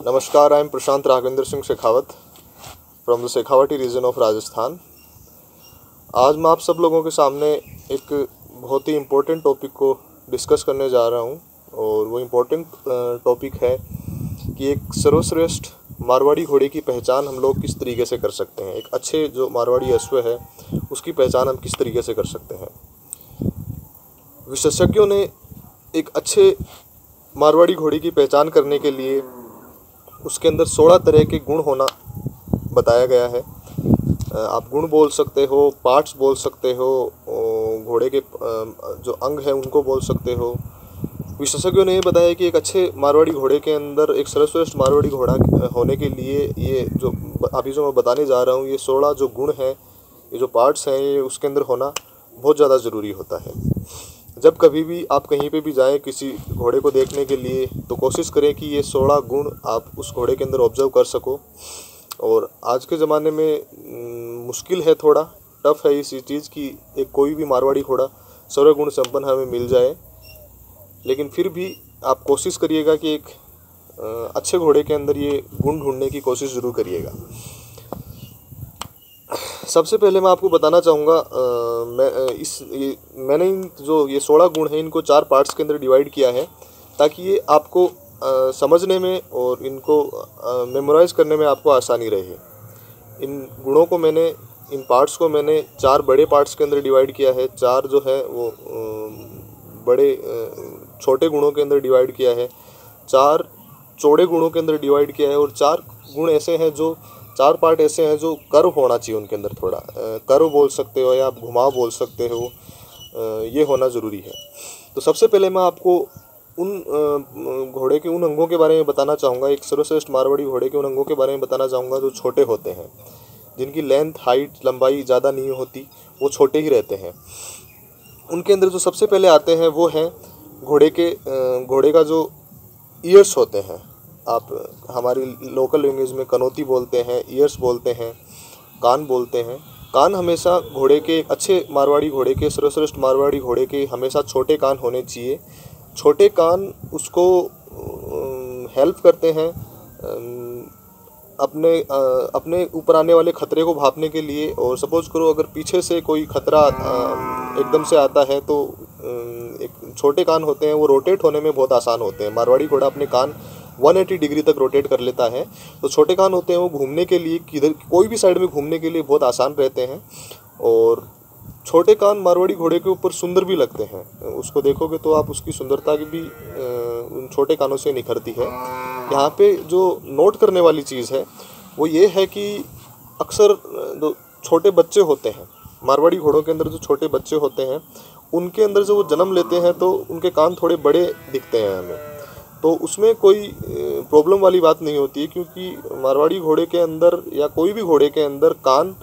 नमस्कार, I am Prashant Raghavendra Singh Shekhawat from the Shekhawati region of Rajasthan. आज मैं आप सब लोगों के सामने एक बहुत ही इम्पोर्टेंट टॉपिक को डिस्कस करने जा रहा हूं और वो इम्पोर्टेंट टॉपिक है कि एक सर्वश्रेष्ठ मारवाड़ी घोड़े की पहचान हम लोग किस तरीके से कर सकते हैं। एक अच्छे जो मारवाड़ी अश्व है उसकी पहचान हम किस तरीके से कर सकते हैं। विशेषज्ञों ने एक अच्छे मारवाड़ी घोड़े की पहचान करने के लिए उसके अंदर 16 तरह के गुण होना बताया गया है। आप गुण बोल सकते हो, पार्ट्स बोल सकते हो, घोड़े के जो अंग हैं उनको बोल सकते हो। विशेषज्ञों ने ये बताया कि एक अच्छे मारवाड़ी घोड़े के अंदर, एक सर्वश्रेष्ठ मारवाड़ी घोड़ा होने के लिए ये जो मैं बताने जा रहा हूँ, ये 16 जो गुण हैं, ये जो पार्ट्स हैं, ये उसके अंदर होना बहुत ज़्यादा ज़रूरी होता है। जब कभी भी आप कहीं पे भी जाएं किसी घोड़े को देखने के लिए, तो कोशिश करें कि ये 16 गुण आप उस घोड़े के अंदर ऑब्जर्व कर सको। और आज के ज़माने में मुश्किल है, थोड़ा टफ है इसी चीज़ की एक कोई भी मारवाड़ी घोड़ा 16 गुण संपन्न हमें मिल जाए, लेकिन फिर भी आप कोशिश करिएगा कि एक अच्छे घोड़े के अंदर ये गुण ढूंढने की कोशिश ज़रूर करिएगा। सबसे पहले मैं आपको बताना चाहूँगा, मैंने जो ये 16 गुण हैं इनको 4 पार्ट्स के अंदर डिवाइड किया है ताकि ये आपको समझने में और इनको मेमोराइज़ करने में आपको आसानी रहे। इन गुणों को इन पार्ट्स को मैंने 4 बड़े पार्ट्स के अंदर डिवाइड किया है, 4 जो है वो बड़े छोटे गुणों के अंदर डिवाइड किया है, 4 चौड़े गुणों के अंदर डिवाइड किया है और 4 गुण ऐसे हैं जो 4 पार्ट ऐसे हैं जो कर्व होना चाहिए उनके अंदर, थोड़ा कर्व बोल सकते हो या आप घुमाव बोल सकते हो, ये होना ज़रूरी है। तो सबसे पहले मैं आपको उन घोड़े के उन अंगों के बारे में बताना चाहूँगा, एक सर्वश्रेष्ठ मारवाड़ी घोड़े के उन अंगों के बारे में बताना चाहूँगा जो छोटे होते हैं, जिनकी लेंथ, हाइट, लंबाई ज़्यादा नहीं होती, वो छोटे ही रहते हैं। उनके अंदर जो सबसे पहले आते हैं वो हैं घोड़े का जो ईयर्स होते हैं, आप हमारी लोकल लैंग्वेज में कनौती बोलते हैं, ईयर्स बोलते हैं, कान बोलते हैं। कान हमेशा घोड़े के, अच्छे मारवाड़ी घोड़े के, सर्वश्रेष्ठ मारवाड़ी घोड़े के हमेशा छोटे कान होने चाहिए। छोटे कान उसको हेल्प करते हैं अपने ऊपर आने वाले खतरे को भांपने के लिए। और सपोज करो अगर पीछे से कोई खतरा एकदम से आता है तो एक छोटे कान होते हैं वो रोटेट होने में बहुत आसान होते हैं। मारवाड़ी घोड़ा अपने कान 180 डिग्री तक रोटेट कर लेता है, तो छोटे कान होते हैं वो घूमने के लिए, किधर कोई भी साइड में घूमने के लिए बहुत आसान रहते हैं। और छोटे कान मारवाड़ी घोड़े के ऊपर सुंदर भी लगते हैं, उसको देखोगे तो आप उसकी सुंदरता की भी उन छोटे कानों से निखरती है। यहाँ पे जो नोट करने वाली चीज़ है वो ये है कि अक्सर जो छोटे बच्चे होते हैं मारवाड़ी घोड़ों के अंदर, जो छोटे बच्चे होते हैं उनके अंदर जो वो जन्म लेते हैं तो उनके कान थोड़े बड़े दिखते हैं हमें, तो उसमें कोई प्रॉब्लम वाली बात नहीं होती है, क्योंकि मारवाड़ी घोड़े के अंदर या कोई भी घोड़े के अंदर कान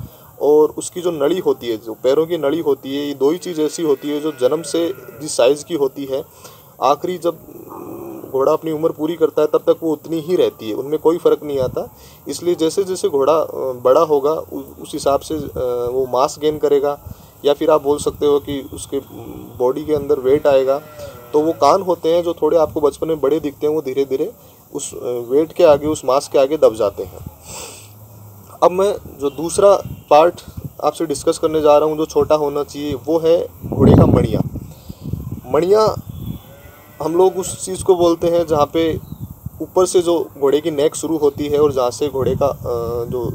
और उसकी जो नली होती है, जो पैरों की नली होती है, ये दो ही चीज़ ऐसी होती है जो जन्म से जिस साइज़ की होती है, आखिरी जब घोड़ा अपनी उम्र पूरी करता है तब तक वो उतनी ही रहती है, उनमें कोई फ़र्क नहीं आता। इसलिए जैसे जैसे घोड़ा बड़ा होगा उस हिसाब से वो मास गेन करेगा, या फिर आप बोल सकते हो कि उसके बॉडी के अंदर वेट आएगा। तो वो कान होते हैं जो थोड़े आपको बचपन में बड़े दिखते हैं, वो धीरे धीरे उस वेट के आगे, उस मास के आगे दब जाते हैं। अब मैं जो दूसरा पार्ट आपसे डिस्कस करने जा रहा हूँ जो छोटा होना चाहिए, वो है घोड़े का मणिया। मणिया हम लोग उस चीज़ को बोलते हैं जहाँ पे ऊपर से जो घोड़े की नेक शुरू होती है और जहाँ से घोड़े का जो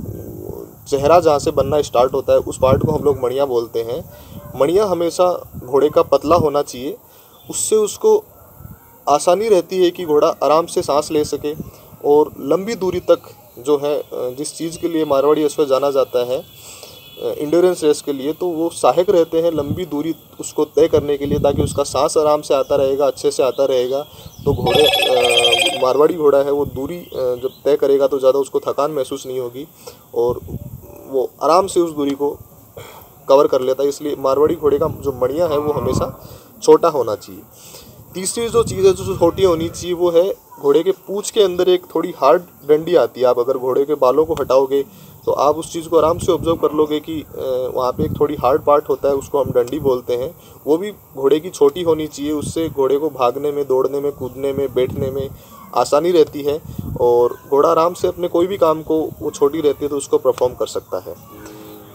चेहरा जहाँ से बनना स्टार्ट होता है, उस पार्ट को हम लोग मणिया बोलते हैं। मणिया हमेशा घोड़े का पतला होना चाहिए, उससे उसको आसानी रहती है कि घोड़ा आराम से सांस ले सके और लंबी दूरी तक जो है, जिस चीज़ के लिए मारवाड़ी अश्व जाना जाता है इंड्योरेंस रेस के लिए, तो वो सहायक रहते हैं लंबी दूरी उसको तय करने के लिए, ताकि उसका सांस आराम से आता रहेगा, अच्छे से आता रहेगा। तो मारवाड़ी घोड़ा है वो दूरी जब तय करेगा तो ज़्यादा उसको थकान महसूस नहीं होगी और वो आराम से उस दूरी को कवर कर लेता है। इसलिए मारवाड़ी घोड़े का जो मणिया है वो हमेशा छोटा होना चाहिए। तीसरी जो चीज़ है जो छोटी होनी चाहिए वो है घोड़े के पूँछ के अंदर एक थोड़ी हार्ड डंडी आती है। आप अगर घोड़े के बालों को हटाओगे तो आप उस चीज़ को आराम से ऑब्जर्व कर लोगे कि वहाँ पे एक थोड़ी हार्ड पार्ट होता है, उसको हम डंडी बोलते हैं, वो भी घोड़े की छोटी होनी चाहिए। उससे घोड़े को भागने में, दौड़ने में, कूदने में, बैठने में आसानी रहती है और घोड़ा आराम से अपने कोई भी काम को, वो छोटी रहती है तो उसको परफॉर्म कर सकता है।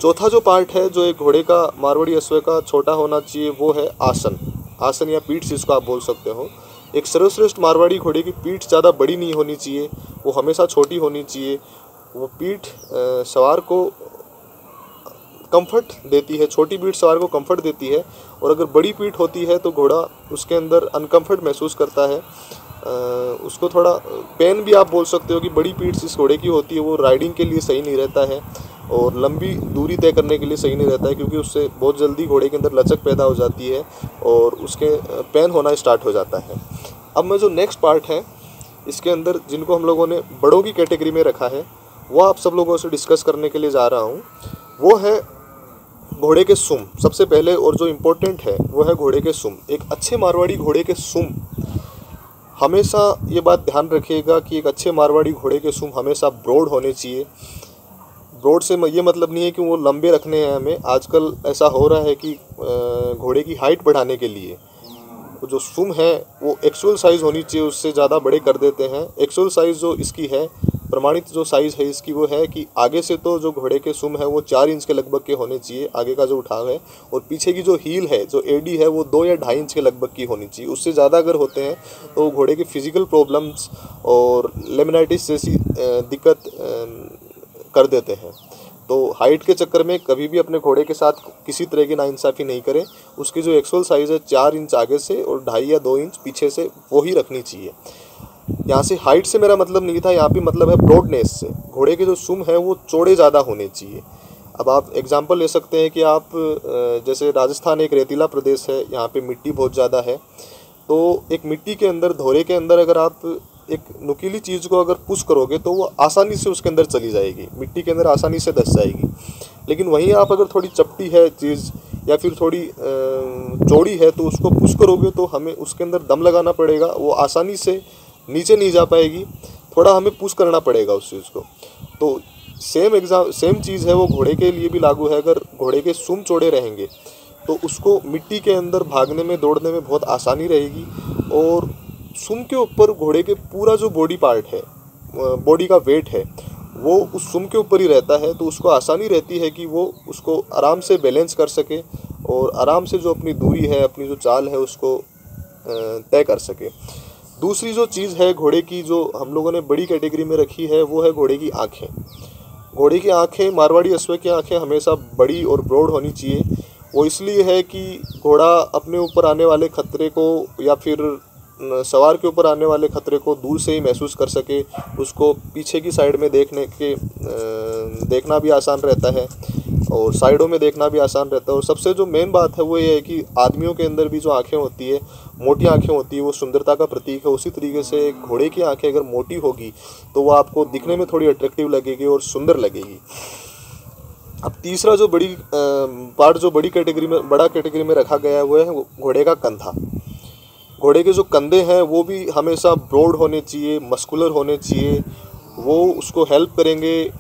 चौथा जो पार्ट है जो एक घोड़े का, मारवाड़ी अश्व का छोटा होना चाहिए, वो है आसन। आसन या पीठ जिसको आप बोल सकते हो। एक सर्वश्रेष्ठ मारवाड़ी घोड़े की पीठ ज़्यादा बड़ी नहीं होनी चाहिए, वो हमेशा छोटी होनी चाहिए। वो पीठ सवार को कंफर्ट देती है, छोटी पीठ सवार को कंफर्ट देती है। और अगर बड़ी पीठ होती है तो घोड़ा उसके अंदर अनकंफर्ट महसूस करता है, उसको थोड़ा पेन भी आप बोल सकते हो कि बड़ी पीठ जिस घोड़े की होती है वो राइडिंग के लिए सही नहीं रहता है और लंबी दूरी तय करने के लिए सही नहीं रहता है, क्योंकि उससे बहुत जल्दी घोड़े के अंदर लचक पैदा हो जाती है और उसके पेन होना स्टार्ट हो जाता है। अब मैं जो नेक्स्ट पार्ट है इसके अंदर जिनको हम लोगों ने बड़ों की कैटेगरी में रखा है, वो आप सब लोगों से डिस्कस करने के लिए जा रहा हूँ। वो है घोड़े के सूम। सबसे पहले और जो इम्पोर्टेंट है वो है घोड़े के सूम। एक अच्छे मारवाड़ी घोड़े के सूम, हमेशा ये बात ध्यान रखिएगा कि एक अच्छे मारवाड़ी घोड़े के सूम हमेशा ब्रॉड होने चाहिए। ब्रॉड से ये मतलब नहीं है कि वो लंबे रखने हैं हमें। आजकल ऐसा हो रहा है कि घोड़े की हाइट बढ़ाने के लिए तो जो सूम है वो एक्चुअल साइज़ होनी चाहिए, उससे ज़्यादा बड़े कर देते हैं। एक्चुअल साइज़ जो इसकी है, प्रमाणित जो साइज़ है इसकी, वो है कि आगे से तो जो घोड़े के सूम है वो 4 इंच के लगभग के होने चाहिए, आगे का जो उठाव है, और पीछे की जो हील है, जो एडी है, वो 2 या 2.5 इंच के लगभग की होनी चाहिए। उससे ज़्यादा अगर होते हैं तो घोड़े की फिजिकल प्रॉब्लम्स और लेमिनाइटिस जैसी दिक्कत कर देते हैं। तो हाइट के चक्कर में कभी भी अपने घोड़े के साथ किसी तरह की नाइंसाफ़ी नहीं करें। उसकी जो एक्चुअल साइज़ है 4 इंच आगे से और 2.5 या 2 इंच पीछे से, वो ही रखनी चाहिए। यहाँ से हाइट से मेरा मतलब नहीं था, यहाँ पे मतलब है ब्रॉडनेस से। घोड़े के जो सूम है वो चौड़े ज़्यादा होने चाहिए। अब आप एग्जांपल ले सकते हैं कि आप जैसे राजस्थान एक रेतीला प्रदेश है, यहाँ पे मिट्टी बहुत ज़्यादा है, तो एक मिट्टी के अंदर, धोरे के अंदर अगर आप एक नुकीली चीज़ को अगर पुश करोगे तो वो आसानी से उसके अंदर चली जाएगी, मिट्टी के अंदर आसानी से धंस जाएगी। लेकिन वहीं आप अगर थोड़ी चपटी है चीज़ या फिर थोड़ी चौड़ी है तो उसको पुश करोगे तो हमें उसके अंदर दम लगाना पड़ेगा, वो आसानी से नीचे नहीं जा पाएगी, थोड़ा हमें पुश करना पड़ेगा उस चीज़ को। तो सेम चीज़ है वो घोड़े के लिए भी लागू है। अगर घोड़े के सूम चौड़े रहेंगे तो उसको मिट्टी के अंदर भागने में, दौड़ने में बहुत आसानी रहेगी। और सूम के ऊपर घोड़े के पूरा जो बॉडी पार्ट है, बॉडी का वेट है, वो उस सूम के ऊपर ही रहता है, तो उसको आसानी रहती है कि वो उसको आराम से बैलेंस कर सके और आराम से जो अपनी दूरी है, अपनी जो चाल है, उसको तय कर सके। दूसरी जो चीज़ है घोड़े की, जो हम लोगों ने बड़ी कैटेगरी में रखी है, वो है घोड़े की आँखें। घोड़े की आँखें, मारवाड़ी अश्व की आँखें हमेशा बड़ी और ब्रॉड होनी चाहिए। वो इसलिए है कि घोड़ा अपने ऊपर आने वाले खतरे को या फिर सवार के ऊपर आने वाले खतरे को दूर से ही महसूस कर सके। उसको पीछे की साइड में देखना भी आसान रहता है और साइडों में देखना भी आसान रहता है। और सबसे जो मेन बात है वो ये है कि आदमियों के अंदर भी जो आंखें होती है, मोटी आंखें होती है, वो सुंदरता का प्रतीक है। उसी तरीके से घोड़े की आंखें अगर मोटी होगी तो वो आपको दिखने में थोड़ी अट्रैक्टिव लगेगी और सुंदर लगेगी। अब तीसरा जो बड़ी पार्ट जो बड़ा कैटेगरी में रखा गया है वो है घोड़े का कंधा। घोड़े के जो कंधे हैं वो भी हमेशा ब्रॉड होने चाहिए, मस्कुलर होने चाहिए। वो उसको हेल्प करेंगे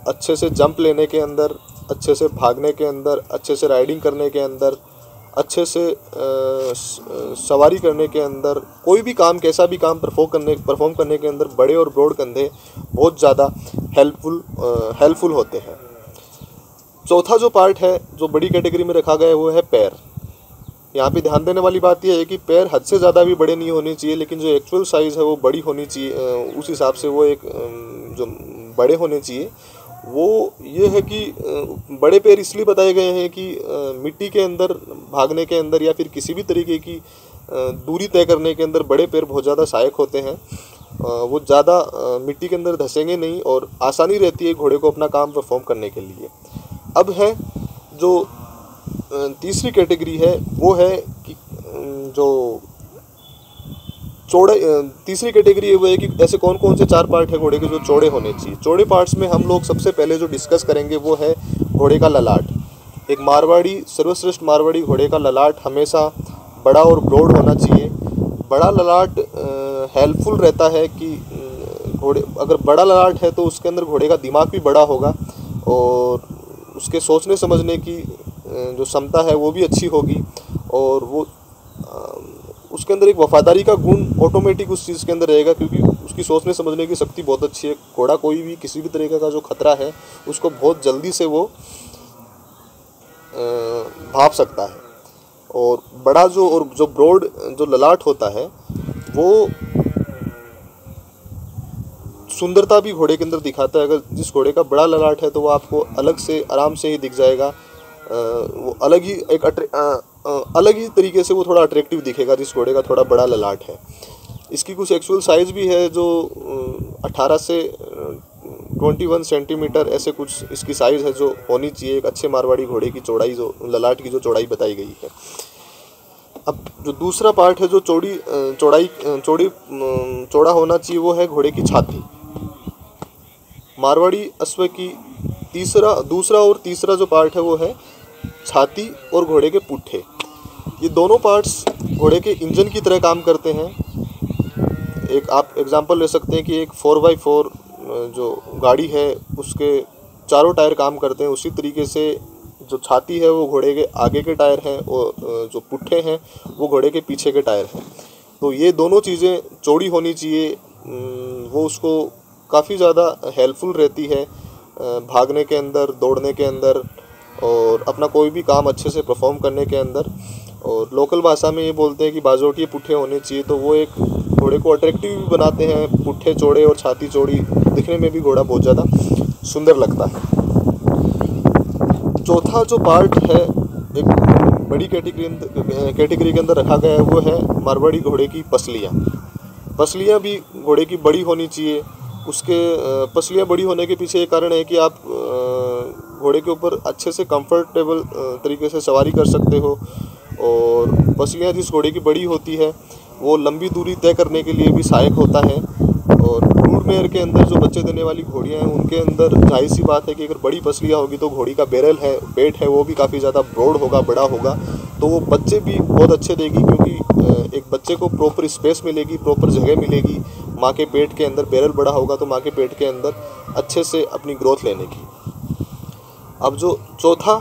अच्छे से जंप लेने के अंदर, अच्छे से भागने के अंदर, अच्छे से राइडिंग करने के अंदर, अच्छे से सवारी करने के अंदर, कोई भी काम, कैसा भी काम परफॉर्म करने के अंदर बड़े और ब्रॉड कंधे बहुत ज़्यादा हेल्पफुल होते हैं। चौथा जो पार्ट है जो बड़ी कैटेगरी में रखा गया है वो है पैर। यहाँ पे ध्यान देने वाली बात यह है कि पैर हद से ज़्यादा भी बड़े नहीं होने चाहिए, लेकिन जो एक्चुअल साइज़ है वो बड़ी होनी चाहिए। उस हिसाब से वो एक जो बड़े होने चाहिए वो ये है कि बड़े पैर इसलिए बताए गए हैं कि मिट्टी के अंदर भागने के अंदर या फिर किसी भी तरीके की दूरी तय करने के अंदर बड़े पैर बहुत ज़्यादा सहायक होते हैं। वो ज़्यादा मिट्टी के अंदर धंसेंगे नहीं और आसानी रहती है घोड़े को अपना काम परफॉर्म करने के लिए। अब है जो तीसरी कैटेगरी है वो है कि जो चौड़े, तीसरी कैटेगरी वो है कि ऐसे कौन कौन से 4 पार्ट है घोड़े के जो चौड़े होने चाहिए। चौड़े पार्ट्स में हम लोग सबसे पहले जो डिस्कस करेंगे वो है घोड़े का ललाट। एक मारवाड़ी, सर्वश्रेष्ठ मारवाड़ी घोड़े का ललाट हमेशा बड़ा और ब्रॉड होना चाहिए। बड़ा ललाट हेल्पफुल रहता है कि घोड़े, अगर बड़ा ललाट है तो उसके अंदर घोड़े का दिमाग भी बड़ा होगा। और उसके सोचने समझने की जो क्षमता है वो भी अच्छी होगी, और वो उसके अंदर एक वफादारी का गुण ऑटोमेटिक उस चीज़ के अंदर रहेगा, क्योंकि उसकी सोचने समझने की शक्ति बहुत अच्छी है। घोड़ा कोई भी किसी भी तरीके का जो खतरा है उसको बहुत जल्दी से वो भाप सकता है। और बड़ा जो और जो ब्रॉड जो ललाट होता है वो सुंदरता भी घोड़े के अंदर दिखाता है। अगर जिस घोड़े का बड़ा ललाट है तो वो आपको अलग से आराम से ही दिख जाएगा, वो अलग ही अलग ही तरीके से वो थोड़ा अट्रैक्टिव दिखेगा जिस घोड़े का थोड़ा बड़ा ललाट है। इसकी कुछ एक्चुअल साइज़ भी है जो 18 से 21 सेंटीमीटर ऐसे कुछ इसकी साइज़ है जो होनी चाहिए एक अच्छे मारवाड़ी घोड़े की चौड़ाई, जो ललाट की जो चौड़ाई बताई गई है। अब जो दूसरा पार्ट है जो चौड़ा होना चाहिए वो है घोड़े की छाती। मारवाड़ी अश्व की दूसरा और तीसरा जो पार्ट है वो है छाती और घोड़े के पुट्ठे। ये दोनों पार्ट्स घोड़े के इंजन की तरह काम करते हैं। एक आप एग्जांपल ले सकते हैं कि एक 4x4 जो गाड़ी है उसके चारों टायर काम करते हैं, उसी तरीके से जो छाती है वो घोड़े के आगे के टायर हैं और जो पुट्ठे हैं वो घोड़े के पीछे के टायर हैं। तो ये दोनों चीज़ें चौड़ी होनी चाहिए, वो उसको काफ़ी ज़्यादा हेल्पफुल रहती है भागने के अंदर, दौड़ने के अंदर और अपना कोई भी काम अच्छे से परफॉर्म करने के अंदर। और लोकल भाषा में ये बोलते हैं कि बाजोटिए पुट्ठे होने चाहिए, तो वो एक घोड़े को अट्रैक्टिव भी बनाते हैं। पुट्ठे चौड़े और छाती चौड़ी दिखने में भी घोड़ा बहुत ज़्यादा सुंदर लगता है। चौथा जो पार्ट है एक बड़ी कैटेगरी के अंदर रखा गया है वो है मारवाड़ी घोड़े की पसलियाँ। पसलियाँ भी घोड़े की बड़ी होनी चाहिए। उसके पसलियाँ बड़ी होने के पीछे एक कारण है कि आप घोड़े के ऊपर अच्छे से कंफर्टेबल तरीके से सवारी कर सकते हो। और पसलियाँ जिस घोड़े की बड़ी होती है वो लंबी दूरी तय करने के लिए भी सहायक होता है। और ब्रूड मेयर के अंदर जो बच्चे देने वाली घोड़ियाँ हैं उनके अंदर जाहिर सी बात है कि अगर बड़ी पसलियाँ होगी तो घोड़ी का पेट है वो भी काफ़ी ज़्यादा ब्रॉड होगा, बड़ा होगा, तो वो बच्चे भी बहुत अच्छे देगी, क्योंकि एक बच्चे को प्रॉपर स्पेस मिलेगी, प्रॉपर जगह मिलेगी। माँ के पेट के अंदर बैरल बड़ा होगा तो माँ के पेट के अंदर अच्छे से अपनी ग्रोथ लेने की। अब जो चौथा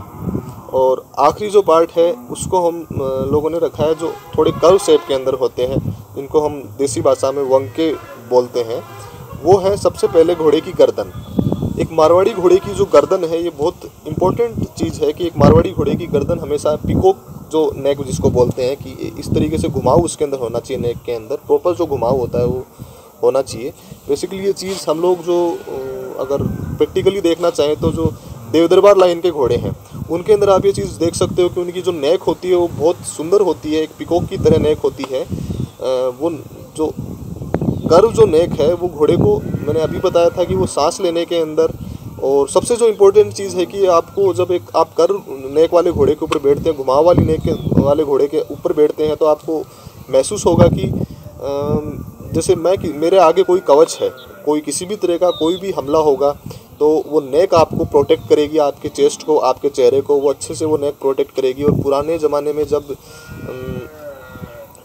और आखिरी जो पार्ट है उसको हम लोगों ने रखा है जो थोड़े कर्व शेप के अंदर होते हैं, इनको हम देसी भाषा में वंके बोलते हैं। वो है सबसे पहले घोड़े की गर्दन। एक मारवाड़ी घोड़े की जो गर्दन है ये बहुत इम्पोर्टेंट चीज़ है कि एक मारवाड़ी घोड़े की गर्दन हमेशा पिकॉक जो नेक जिसको बोलते हैं कि इस तरीके से घुमाव उसके अंदर होना चाहिए। नेक के अंदर प्रॉपर जो घुमाव होता है वो होना चाहिए। बेसिकली ये चीज़ हम लोग जो अगर प्रैक्टिकली देखना चाहें तो जो देवदरबार लाइन के घोड़े हैं उनके अंदर आप ये चीज़ देख सकते हो कि उनकी जो नेक होती है वो बहुत सुंदर होती है, एक पिकॉक की तरह नेक होती है। वो जो कर्व जो नेक है वो घोड़े को, मैंने अभी बताया था कि वो सांस लेने के अंदर, और सबसे जो इम्पोर्टेंट चीज़ है कि आपको जब एक आप कर्व नेक वाले घोड़े के ऊपर बैठते हैं, घुमाव वाली नेक वाले घोड़े के ऊपर बैठते हैं, तो आपको महसूस होगा कि जैसे मेरे आगे कोई कवच है, कोई किसी भी तरह का कोई भी हमला होगा तो वो नेक आपको प्रोटेक्ट करेगी, आपके चेस्ट को, आपके चेहरे को वो अच्छे से वो नेक प्रोटेक्ट करेगी। और पुराने ज़माने में जब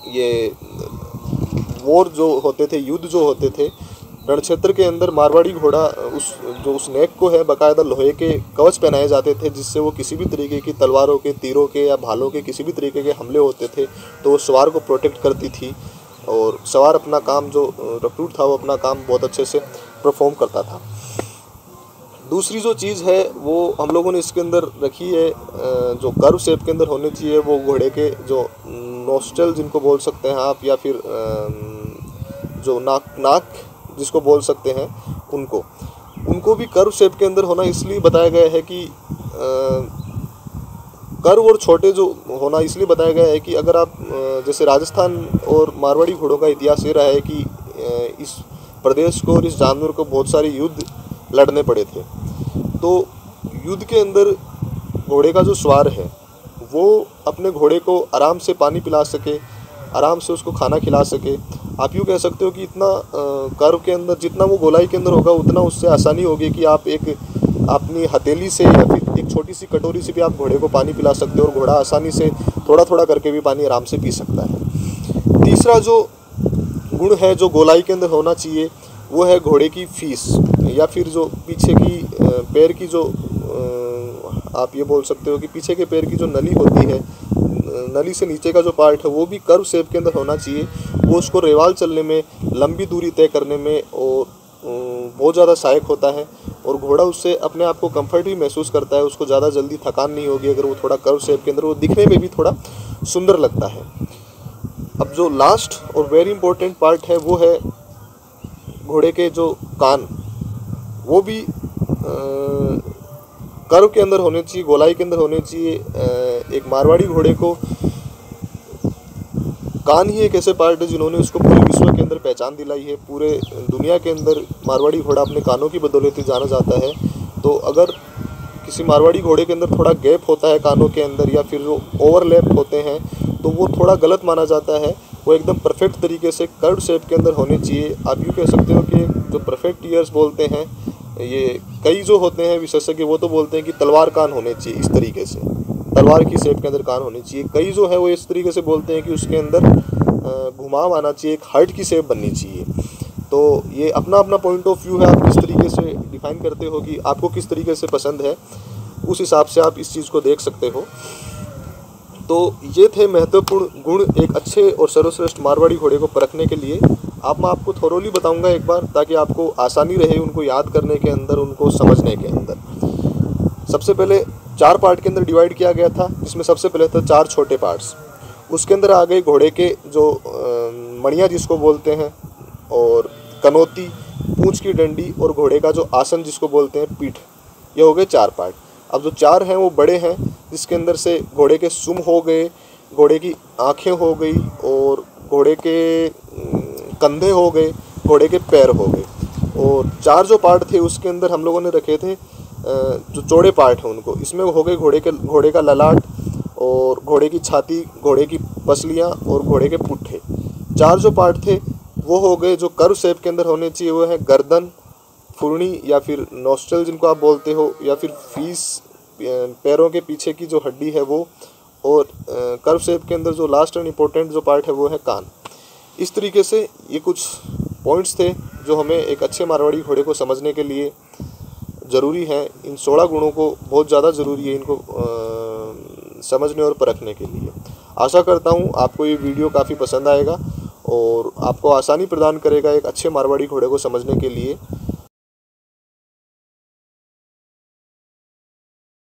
ये वॉर जो होते थे, युद्ध जो होते थे रणक्षेत्र के अंदर, मारवाड़ी घोड़ा उस नेक को है बाकायदा लोहे के कवच पहनाए जाते थे, जिससे वो किसी भी तरीके की तलवारों के, तीरों के या भालों के किसी भी तरीके के हमले होते थे तो वो सवार को प्रोटेक्ट करती थी। और सवार अपना काम, जो रिक्रूट था वो अपना काम बहुत अच्छे से परफॉर्म करता था। दूसरी जो चीज़ है वो हम लोगों ने इसके अंदर रखी है, जो कर्व शेप के अंदर होने चाहिए, वो घोड़े के जो नोस्ट्रल जिनको बोल सकते हैं आप, या फिर जो नाक जिसको बोल सकते हैं, उनको भी कर्व शेप के अंदर होना इसलिए बताया गया है कि कर्व और छोटे जो होना इसलिए बताया गया है कि अगर आप जैसे राजस्थान और मारवाड़ी घोड़ों का इतिहास ये रहा है कि इस प्रदेश को और इस जानवर को बहुत सारे युद्ध लड़ने पड़े थे। तो युद्ध के अंदर घोड़े का जो सवार है वो अपने घोड़े को आराम से पानी पिला सके, आराम से उसको खाना खिला सके। आप यूँ कह सकते हो कि इतना कर्व के अंदर जितना वो गोलाई के अंदर होगा उतना उससे आसानी होगी कि आप एक अपनी हथेली से या फिर एक छोटी सी कटोरी से भी आप घोड़े को पानी पिला सकते हो और घोड़ा आसानी से थोड़ा थोड़ा करके भी पानी आराम से पी सकता है। तीसरा जो गुण है जो गोलाई के अंदर होना चाहिए वो है घोड़े की फीस, या फिर जो पीछे की पैर की जो आप ये बोल सकते हो कि पीछे के पैर की जो नली होती है, नली से नीचे का जो पार्ट है वो भी कर्व शेप के अंदर होना चाहिए। वो उसको रेवाल चलने में, लंबी दूरी तय करने में और बहुत ज़्यादा सहायक होता है, और घोड़ा उससे अपने आप को कंफर्ट भी महसूस करता है। उसको ज़्यादा जल्दी थकान नहीं होगी अगर वो थोड़ा कर्व शेप के अंदर, वो दिखने में भी थोड़ा सुंदर लगता है। अब जो लास्ट और वेरी इंपॉर्टेंट पार्ट है वो है घोड़े के जो कान, वो भी कर्व के अंदर होने चाहिए, गोलाई के अंदर होने चाहिए। एक मारवाड़ी घोड़े को कान ही एक ऐसे पार्ट है जिन्होंने उसको पूरे विश्व के अंदर पहचान दिलाई है। पूरे दुनिया के अंदर मारवाड़ी घोड़ा अपने कानों की बदौलत ही जाना जाता है। तो अगर किसी मारवाड़ी घोड़े के अंदर थोड़ा गैप होता है कानों के अंदर, या फिर जो ओवरलैप होते हैं, तो वो थोड़ा गलत माना जाता है। वो एकदम परफेक्ट तरीके से कर्व शेप के अंदर होने चाहिए। आप यूँ कह सकते हो कि जो परफेक्ट ईयर्स बोलते हैं, ये कई जो होते हैं विशेषज्ञ वो तो बोलते हैं कि तलवार कान होने चाहिए, इस तरीके से तलवार की शेप के अंदर कान होने चाहिए। कई जो है वो इस तरीके से बोलते हैं कि उसके अंदर घुमाव आना चाहिए, एक हार्ट की शेप बननी चाहिए। तो ये अपना अपना पॉइंट ऑफ व्यू है, आप किस तरीके से डिफाइन करते हो कि आपको किस तरीके से पसंद है, उस हिसाब से आप इस चीज़ को देख सकते हो। तो ये थे महत्वपूर्ण गुण एक अच्छे और सर्वश्रेष्ठ मारवाड़ी घोड़े को परखने के लिए। अब मैं आपको थोरोली बताऊंगा एक बार, ताकि आपको आसानी रहे उनको याद करने के अंदर, उनको समझने के अंदर। सबसे पहले 4 पार्ट के अंदर डिवाइड किया गया था, जिसमें सबसे पहले था 4 छोटे पार्ट्स। उसके अंदर आ गए घोड़े के जो मणियाँ जिसको बोलते हैं, और कनौती, पूंछ की डंडी, और घोड़े का जो आसन जिसको बोलते हैं पीठ। ये हो गए 4 पार्ट। अब जो 4 हैं वो बड़े हैं, जिसके अंदर से घोड़े के सुम हो गए, घोड़े की आँखें हो गई, और घोड़े के कंधे हो गए, घोड़े के पैर हो गए। और 4 जो पार्ट थे उसके अंदर हम लोगों ने रखे थे जो चौड़े पार्ट हैं उनको। इसमें हो गए घोड़े का ललाट, और घोड़े की छाती, घोड़े की पसलियाँ, और घोड़े के पुट्ठे। 4 जो पार्ट थे वो हो गए जो कर्व शेप के अंदर होने चाहिए। वो है गर्दन, फुरनी या फिर नोस्ट्रल जिनको आप बोलते हो, या फिर फीस, पैरों के पीछे की जो हड्डी है वो, और कर्व शेप के अंदर जो लास्ट एंड इम्पोर्टेंट जो पार्ट है वो है कान। इस तरीके से ये कुछ पॉइंट्स थे जो हमें एक अच्छे मारवाड़ी घोड़े को समझने के लिए ज़रूरी हैं। इन 16 गुणों को बहुत ज़्यादा ज़रूरी है इनको समझने और परखने के लिए। आशा करता हूँ आपको ये वीडियो काफ़ी पसंद आएगा और आपको आसानी प्रदान करेगा एक अच्छे मारवाड़ी घोड़े को समझने के लिए।